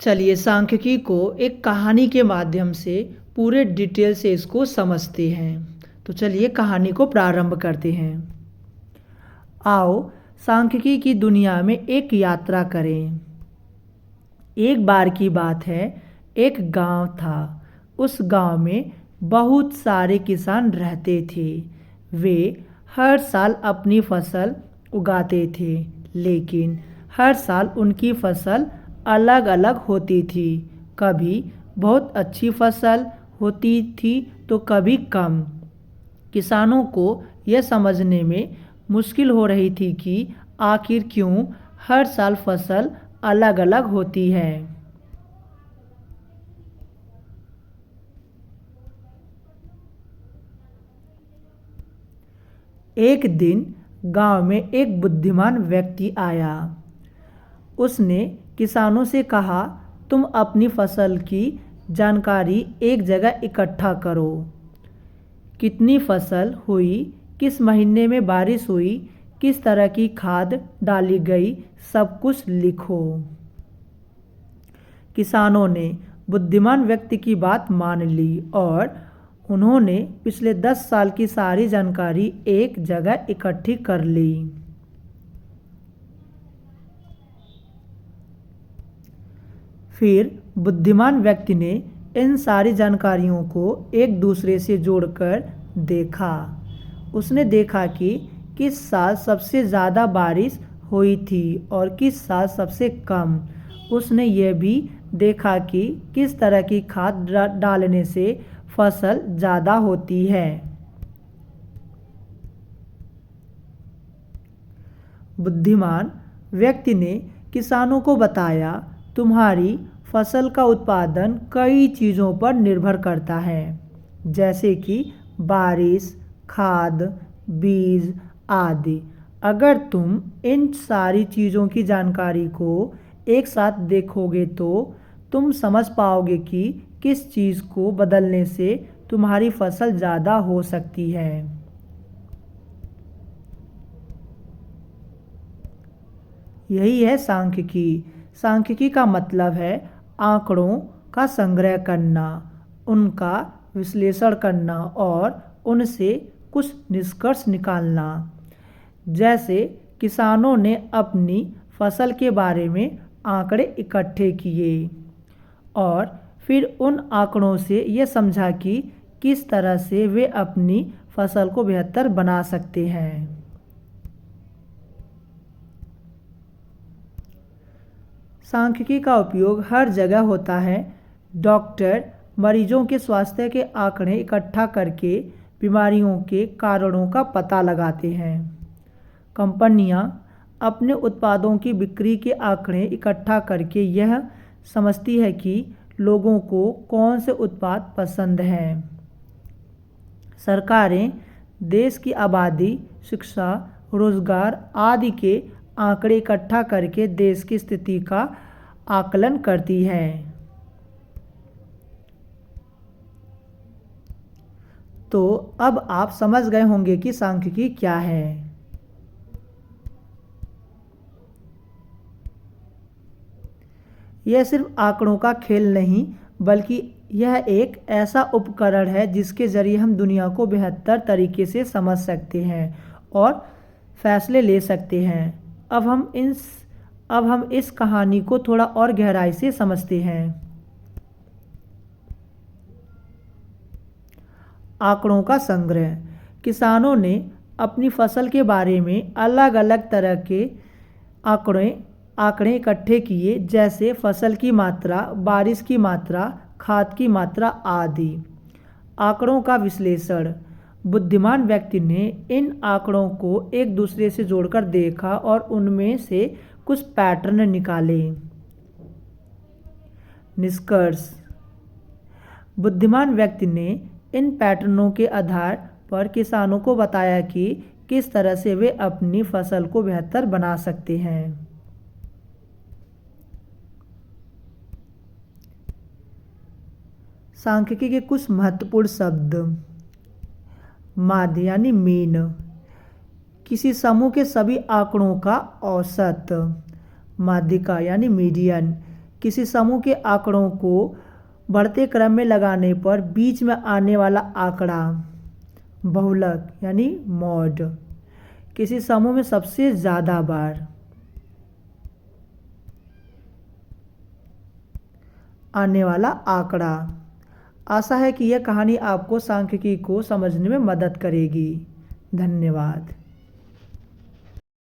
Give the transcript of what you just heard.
चलिए सांख्यिकी को एक कहानी के माध्यम से पूरे डिटेल से इसको समझते हैं। तो चलिए कहानी को प्रारंभ करते हैं। आओ सांख्यिकी की दुनिया में एक यात्रा करें। एक बार की बात है, एक गांव था। उस गांव में बहुत सारे किसान रहते थे। वे हर साल अपनी फसल उगाते थे, लेकिन हर साल उनकी फसल अलग अलग होती थी। कभी बहुत अच्छी फसल होती थी तो कभी कम। किसानों को यह समझने में मुश्किल हो रही थी कि आखिर क्यों हर साल फसल अलग अलग होती है। एक दिन गांव में एक बुद्धिमान व्यक्ति आया। उसने किसानों से कहा, तुम अपनी फसल की जानकारी एक जगह इकट्ठा करो। कितनी फसल हुई, किस महीने में बारिश हुई, किस तरह की खाद डाली गई, सब कुछ लिखो। किसानों ने बुद्धिमान व्यक्ति की बात मान ली और उन्होंने पिछले 10 साल की सारी जानकारी एक जगह इकट्ठी कर ली। फिर बुद्धिमान व्यक्ति ने इन सारी जानकारियों को एक दूसरे से जोड़कर देखा। उसने देखा कि किस साल सबसे ज़्यादा बारिश हुई थी और किस साल सबसे कम। उसने यह भी देखा कि किस तरह की खाद डालने से फसल ज़्यादा होती है। बुद्धिमान व्यक्ति ने किसानों को बताया, तुम्हारी फसल का उत्पादन कई चीज़ों पर निर्भर करता है, जैसे कि बारिश, खाद, बीज आदि। अगर तुम इन सारी चीज़ों की जानकारी को एक साथ देखोगे तो तुम समझ पाओगे कि किस चीज़ को बदलने से तुम्हारी फसल ज़्यादा हो सकती है। यही है सांख्यिकी। सांख्यिकी का मतलब है आंकड़ों का संग्रह करना, उनका विश्लेषण करना और उनसे कुछ निष्कर्ष निकालना। जैसे किसानों ने अपनी फसल के बारे में आंकड़े इकट्ठे किए और फिर उन आंकड़ों से ये समझा कि किस तरह से वे अपनी फसल को बेहतर बना सकते हैं। सांख्यिकी का उपयोग हर जगह होता है। डॉक्टर मरीजों के स्वास्थ्य के आंकड़े इकट्ठा करके बीमारियों के कारणों का पता लगाते हैं। कंपनियां अपने उत्पादों की बिक्री के आंकड़े इकट्ठा करके यह समझती है कि लोगों को कौन से उत्पाद पसंद हैं। सरकारें देश की आबादी, शिक्षा, रोजगार आदि के आंकड़े इकट्ठा करके देश की स्थिति का आकलन करती हैं। तो अब आप समझ गए होंगे कि सांख्यिकी क्या है। यह सिर्फ आंकड़ों का खेल नहीं, बल्कि यह एक ऐसा उपकरण है जिसके ज़रिए हम दुनिया को बेहतर तरीके से समझ सकते हैं और फैसले ले सकते हैं। अब हम इस कहानी को थोड़ा और गहराई से समझते हैं। आंकड़ों का संग्रह। किसानों ने अपनी फसल के बारे में अलग अलग तरह के आंकड़े इकट्ठे किए, जैसे फसल की मात्रा, बारिश की मात्रा, खाद की मात्रा आदि। आंकड़ों का विश्लेषण। बुद्धिमान व्यक्ति ने इन आंकड़ों को एक दूसरे से जोड़कर देखा और उनमें से कुछ पैटर्न निकाले। निष्कर्ष। बुद्धिमान व्यक्ति ने इन पैटर्नों के आधार पर किसानों को बताया कि किस तरह से वे अपनी फसल को बेहतर बना सकते हैं। सांख्यिकी के कुछ महत्वपूर्ण शब्द। माध्य यानी मीन, किसी समूह के सभी आंकड़ों का औसत। माध्यिका यानी मीडियन, किसी समूह के आंकड़ों को बढ़ते क्रम में लगाने पर बीच में आने वाला आंकड़ा बहुलक यानी मॉड। किसी समूह में सबसे ज़्यादा बार आने वाला आंकड़ा। आशा है कि यह कहानी आपको सांख्यिकी को समझने में मदद करेगी। धन्यवाद।